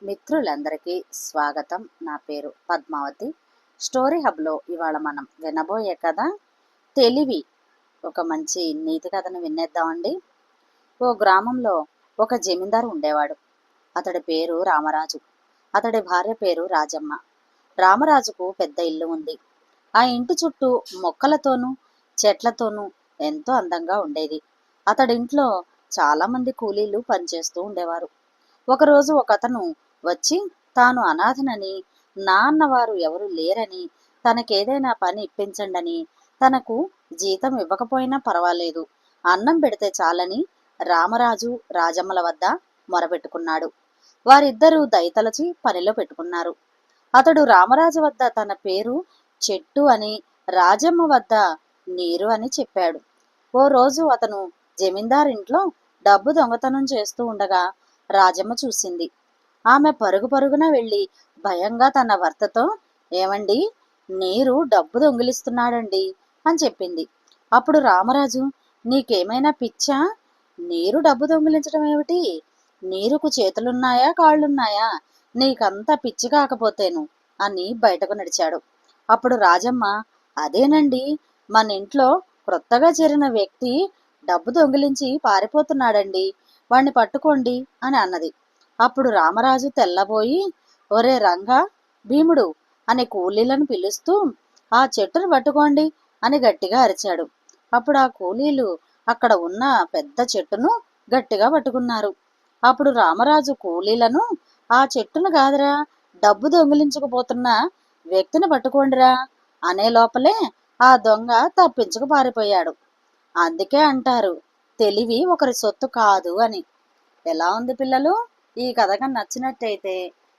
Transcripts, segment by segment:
మిత్రులందరికీ స్వాగతం. నా పేరు పద్మావతి. స్టోరీ హబ్లో ఇవాళ మనం వినబోయే కథ తెలివి. ఒక మంచి నీతి కథను వినేద్దామండి. ఓ గ్రామంలో ఒక జమీందారు ఉండేవాడు. అతడి పేరు రామరాజు. అతడి భార్య పేరు రాజమ్మ. రామరాజుకు పెద్ద ఇల్లు ఉంది. ఆ ఇంటి చుట్టూ మొక్కలతోనూ చెట్లతోనూ ఎంతో అందంగా ఉండేది. అతడింట్లో చాలామంది కూలీలు పనిచేస్తూ ఉండేవారు. ఒకరోజు ఒకతను వచ్చి తాను అనాథనని, నాన్నవారు ఎవరు లేరని, తనకేదైనా పని ఇప్పించండని, తనకు జీతం ఇవ్వకపోయినా పర్వాలేదు, అన్నం పెడితే చాలని రామరాజు రాజమ్మల వద్ద మొరపెట్టుకున్నాడు. వారిద్దరూ దయతలచి పనిలో పెట్టుకున్నారు. అతడు రామరాజు వద్ద తన పేరు చెట్టు అని, రాజమ్మ వద్ద నీరు అని చెప్పాడు. ఓ రోజు అతను జమీందారింట్లో డబ్బు దొంగతనం చేస్తూ ఉండగా రాజమ్మ చూసింది. ఆమె పరుగు పరుగున వెళ్ళి భయంగా తన భర్తతో, ఏమండి, నీరు డబ్బు దొంగిలిస్తున్నాడండి అని చెప్పింది. అప్పుడు రామరాజు, నీకేమైనా పిచ్చా? నీరు డబ్బు దొంగిలించడం ఏమిటి? నీరుకు చేతులున్నాయా కాళ్ళున్నాయా? నీకంతా పిచ్చి కాకపోతేను అని బయటకు నడిచాడు. అప్పుడు రాజమ్మ, అదేనండి, మన ఇంట్లో క్రొత్తగా చేరిన వ్యక్తి డబ్బు దొంగిలించి పారిపోతున్నాడండి, వాణ్ణి పట్టుకోండి అని అన్నది. అప్పుడు రామరాజు తెల్లబోయి, ఒరే రంగా, భీముడు అనే కూలీలను పిలుస్తూ ఆ చెట్టును పట్టుకోండి అని గట్టిగా అరిచాడు. అప్పుడు ఆ కూలీలు అక్కడ ఉన్న పెద్ద చెట్టును గట్టిగా పట్టుకున్నారు. అప్పుడు రామరాజు కూలీలను, ఆ చెట్టును కాదురా, డబ్బు దొంగిలించుకుపోతున్న వ్యక్తిని పట్టుకోండిరా అనే లోపలే ఆ దొంగ తప్పించుకు పారిపోయాడు. అందుకే అంటారు, తెలివి ఒకరి సొత్తు కాదు అని. ఎలా ఉంది పిల్లలు? ఈ కథ కనుక నచ్చినట్టయితే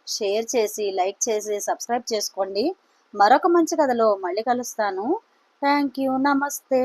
షేర్ చేసి, లైక్ చేసి, సబ్స్క్రైబ్ చేసుకోండి. మరొక మంచి కథలో మళ్ళీ కలుస్తాను. Thank you. నమస్తే.